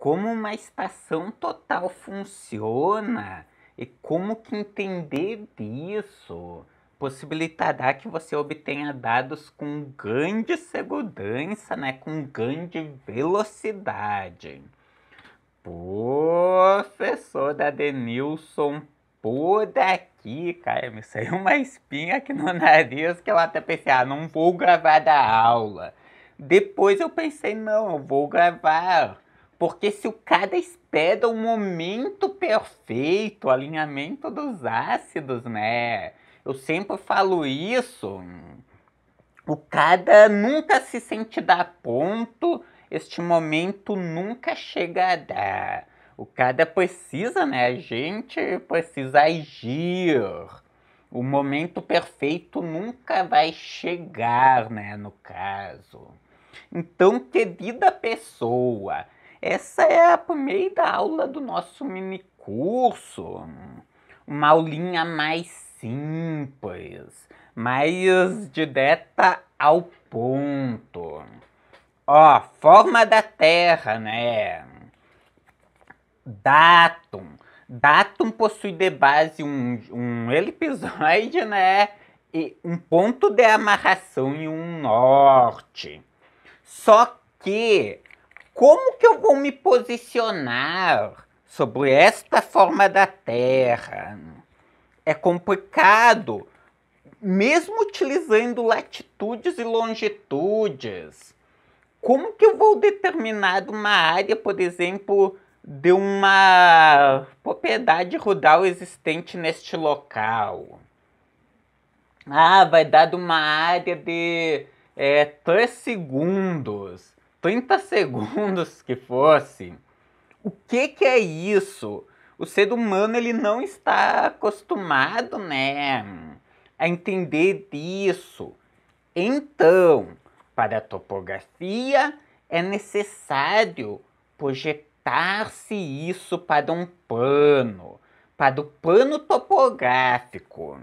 como uma estação total funciona e como que entender disso possibilitará que você obtenha dados com grande segurança, né, com grande velocidade. Professor Adenilson, por aqui, cara, me saiu uma espinha aqui no nariz que eu até pensei, não vou gravar da aula. Depois eu pensei, não, eu vou gravar. Porque se o cara espera o momento perfeito, o alinhamento dos ácidos, né? Eu sempre falo isso. O cara nunca se sente dar ponto, este momento nunca chegará. O cara precisa, né? A gente precisa agir. O momento perfeito nunca vai chegar, né? No caso. Então, querida pessoa, essa é a primeira aula do nosso mini curso. Uma aulinha mais simples, mais direta ao ponto. Ó, forma da Terra, né? Datum. Datum possui de base um elipsoide, né? E um ponto de amarração e um norte. Só que, como que eu vou me posicionar sobre esta forma da Terra? É complicado, mesmo utilizando latitudes e longitudes. Como que eu vou determinar uma área, por exemplo, de uma propriedade rural existente neste local? Vai dar de uma área de 3 segundos, 30 segundos que fosse. O que é isso? O ser humano ele não está acostumado, né, a entender disso. Então, para a topografia é necessário projetar-se isso para o plano topográfico.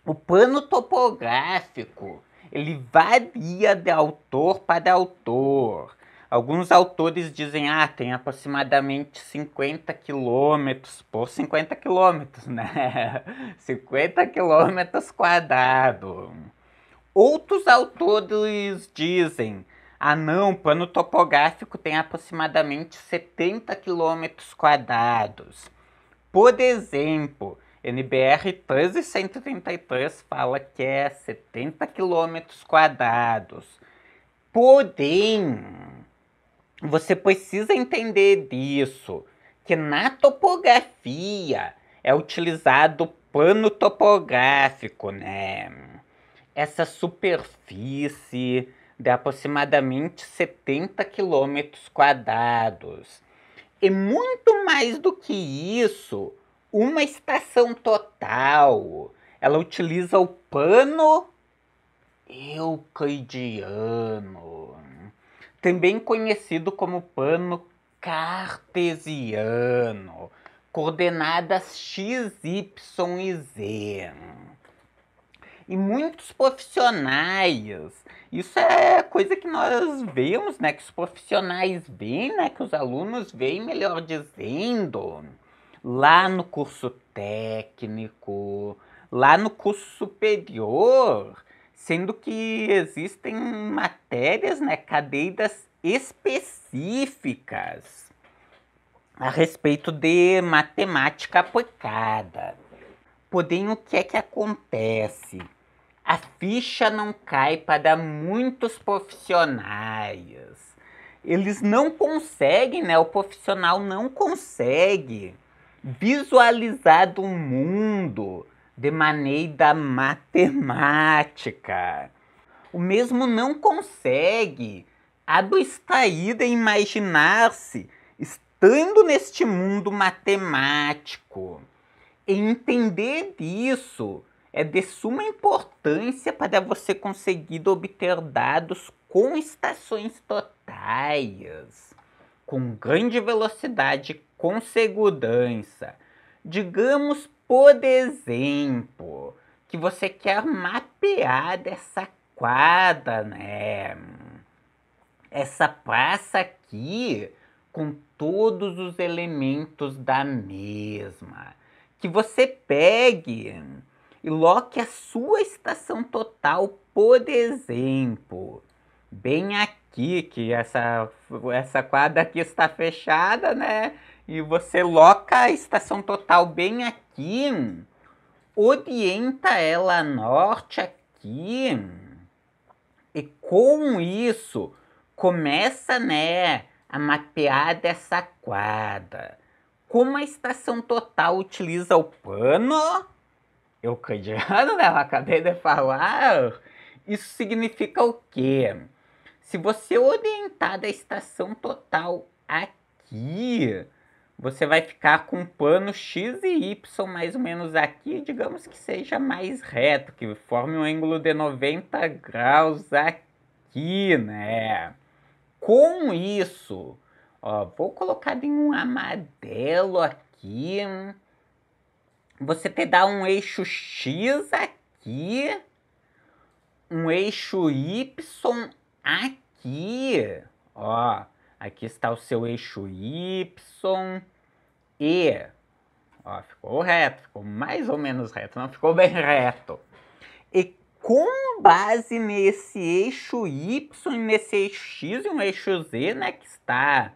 O plano topográfico, ele varia de autor para autor. Alguns autores dizem, tem aproximadamente 50 quilômetros por 50 quilômetros, né? 50 quilômetros quadrados. Outros autores dizem, não, o plano topográfico tem aproximadamente 70 quilômetros quadrados. Por exemplo, NBR 13133 fala que é 70 quilômetros quadrados. Porém, você precisa entender disso, que na topografia é utilizado o plano topográfico, né? Essa superfície de aproximadamente 70 quilômetros quadrados. E muito mais do que isso, uma estação total, ela utiliza o plano euclidiano, também conhecido como plano cartesiano, coordenadas x, y e z. E muitos profissionais, isso é coisa que nós vemos, né, que os profissionais veem, né, que os alunos veem, melhor dizendo, lá no curso técnico, lá no curso superior, sendo que existem matérias, né, cadeiras específicas a respeito de matemática aplicada. Porém, o que é que acontece? A ficha não cai para muitos profissionais. Eles não conseguem, né? O profissional não consegue visualizar o mundo de maneira matemática. O mesmo não consegue abstrair e imaginar-se estando neste mundo matemático. E entender isso é de suma importância para você conseguir obter dados com estações totais, com grande velocidade, com segurança. Digamos, por exemplo, que você quer mapear essa quadra, né? Essa praça aqui com todos os elementos da mesma. Que você pegue e loque a sua estação total, por exemplo, bem aqui, que essa quadra aqui está fechada, né? E você loca a estação total bem aqui, orienta ela a norte aqui, e com isso começa, né, a mapear dessa quadra. Como a estação total utiliza o plano euclidiano, né, eu acabei de falar, isso significa o quê? Se você orientar da estação total aqui, você vai ficar com um plano x e y mais ou menos aqui, digamos que seja mais reto, que forme um ângulo de 90 graus aqui, né? Com isso, ó, vou colocar em um amarelo aqui, você te dá um eixo x aqui, um eixo y aqui, ó, aqui está o seu eixo y e, ó, ficou reto, ficou mais ou menos reto, não ficou bem reto. E com base nesse eixo y, nesse eixo x e um eixo z, né, que está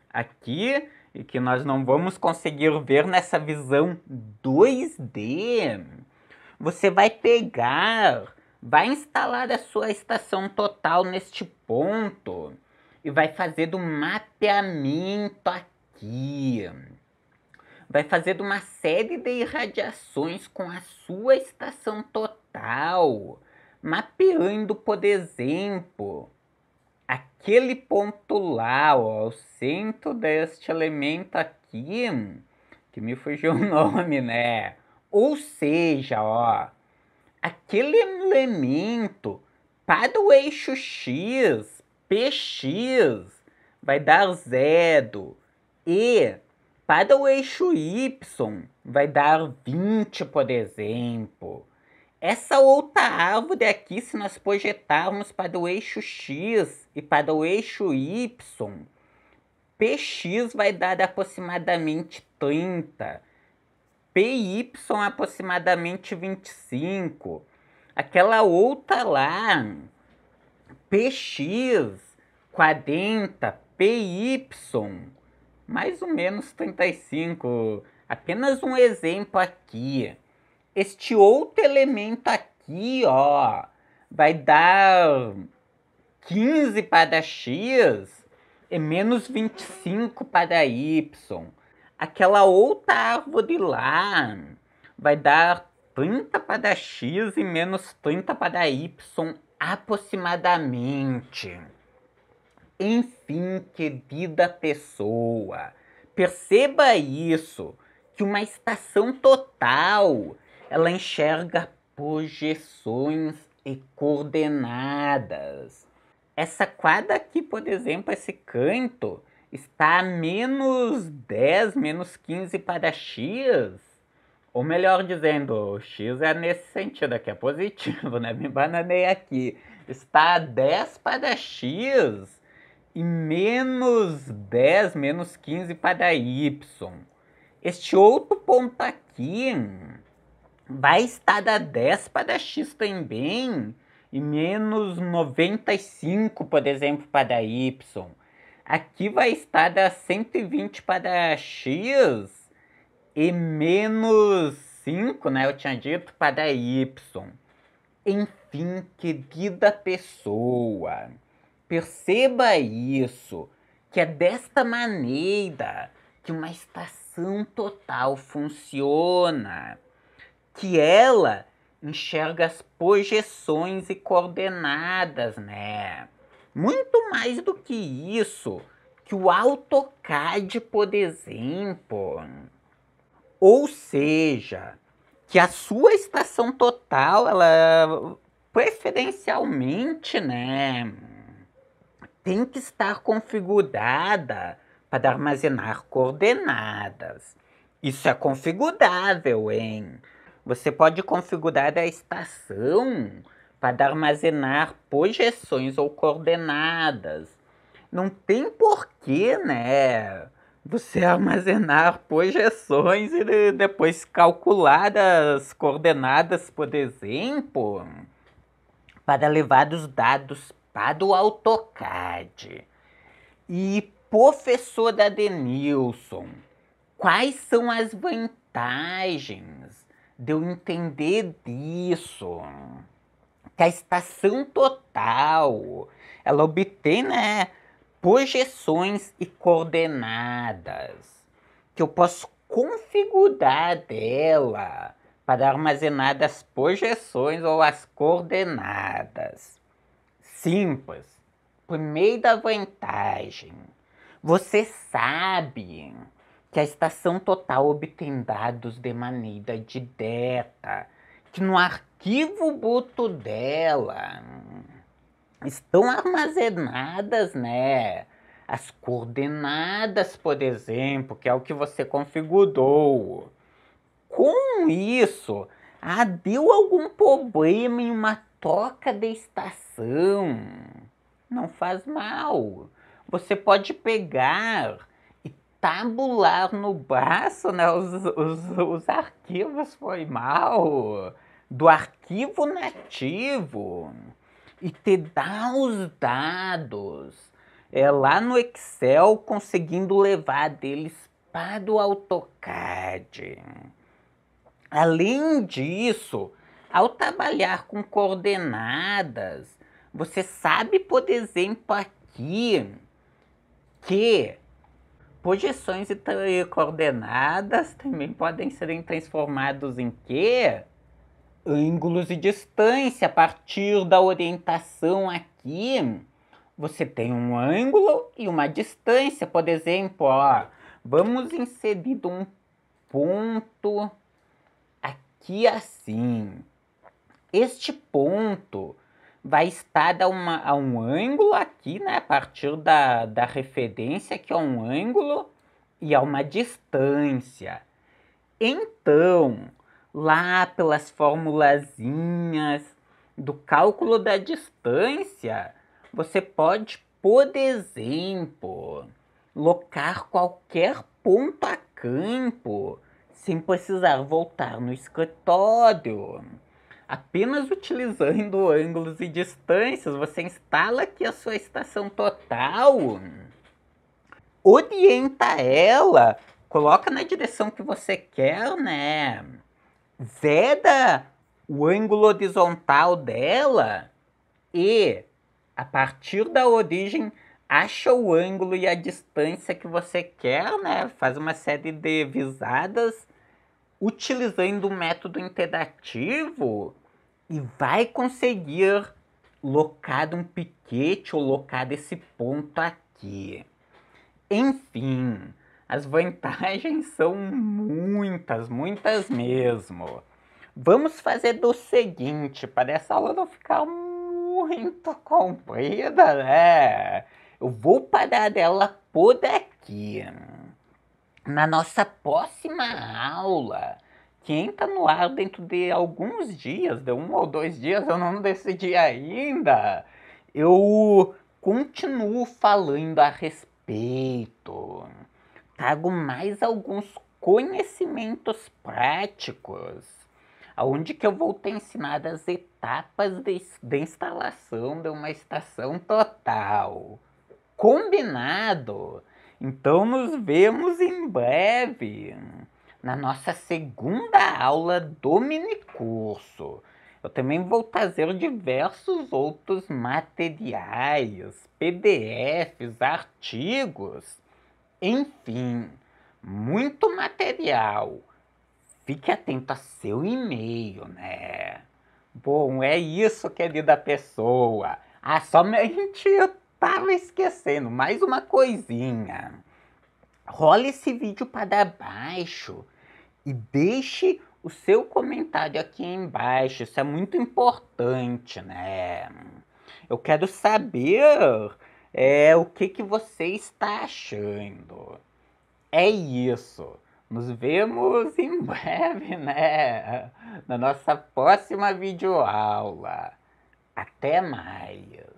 aqui e que nós não vamos conseguir ver nessa visão 2D, você vai pegar, vai instalar a sua estação total neste ponto e vai fazer do mapeamento aqui. Vai fazer uma série de irradiações com a sua estação total, mapeando, por exemplo, aquele ponto lá, ó, o centro deste elemento aqui, que me fugiu o nome, né? Ou seja, ó, aquele elemento para o eixo x, px, vai dar 0 e para o eixo y vai dar 20, por exemplo. Essa outra árvore aqui, se nós projetarmos para o eixo x e para o eixo y, px vai dar aproximadamente 30, py aproximadamente 25. Aquela outra lá, px 40, py mais ou menos 35. Apenas um exemplo aqui. Este outro elemento aqui, ó, vai dar 15 para x e menos 25 para y. Aquela outra árvore lá vai dar 30 para x e menos 30 para y aproximadamente. Enfim, querida pessoa, perceba isso, que uma estação total, ela enxerga projeções e coordenadas. Essa quadra aqui, por exemplo, esse canto, está a menos 10, menos 15 para x. Ou melhor dizendo, x é nesse sentido aqui, é positivo, né? Me bananei aqui. Está a 10 para x e menos 10, menos 15 para y. Este outro ponto aqui vai estar a 10 para x também e menos 95, por exemplo, para y. Aqui vai estar a 120 para x e menos 5, né? Eu tinha dito para y. Enfim, querida pessoa, perceba isso, que é desta maneira que uma estação total funciona, que ela enxerga as projeções e coordenadas, né? Muito mais do que isso, que o AutoCAD, por exemplo. Ou seja, que a sua estação total, ela preferencialmente, né, tem que estar configurada para armazenar coordenadas. Isso é configurável, hein? Você pode configurar a estação para armazenar projeções ou coordenadas. não tem porquê, né? Você armazenar projeções e depois calcular as coordenadas, por exemplo, para levar os dados para o AutoCAD. E professor Adenilson, quais são as vantagens de eu entender disso? Que a estação total, ela obtém, né, projeções e coordenadas que eu posso configurar dela para armazenar as projeções ou as coordenadas. Simples. Primeira vantagem. Você sabe que a estação total obtém dados de maneira direta, que no arquivo bruto dela estão armazenadas, né? As coordenadas, por exemplo, que é o que você configurou. Com isso, deu algum problema em uma troca de estação. Não faz mal. Você pode pegar e tabular no braço, né, os arquivos foi mal do arquivo nativo e te dá os dados lá no Excel, conseguindo levar deles para o AutoCAD. Além disso, ao trabalhar com coordenadas, você sabe, por exemplo, aqui que projeções e coordenadas também podem ser transformados em quê? Ângulos e distância. A partir da orientação aqui, você tem um ângulo e uma distância. Por exemplo, ó, vamos inserir um ponto aqui assim. Este ponto vai estar a um ângulo aqui, né? A partir da referência, que é um ângulo, e a uma distância. Então, lá pelas formulazinhas do cálculo da distância, você pode, por exemplo, locar qualquer ponto a campo, sem precisar voltar no escritório. Apenas utilizando ângulos e distâncias, você instala aqui a sua estação total, orienta ela, coloca na direção que você quer, né? Veda o ângulo horizontal dela e, a partir da origem, acha o ângulo e a distância que você quer, né? Faz uma série de visadas utilizando o método interativo e vai conseguir locar um piquete ou locar esse ponto aqui. Enfim, as vantagens são muitas, muitas mesmo. Vamos fazer do seguinte, para essa aula não ficar muito comprida, né? Eu vou parar dela por aqui. Na nossa próxima aula, que entra no ar dentro de alguns dias, de 1 ou 2 dias, eu não decidi ainda, eu continuo falando a respeito. Trago mais alguns conhecimentos práticos, onde que eu vou te ensinar as etapas de instalação de uma estação total. Combinado? Então nos vemos em breve na nossa segunda aula do minicurso. Eu também vou trazer diversos outros materiais, PDFs, artigos, enfim, muito material. Fique atento a seu e-mail, né? Bom, é isso, querida pessoa. Somente eu tava esquecendo mais uma coisinha. Rola esse vídeo para baixo e deixe o seu comentário aqui embaixo. Isso é muito importante, né? Eu quero saber o que você está achando. É isso. Nos vemos em breve, né? Na nossa próxima videoaula. Até mais.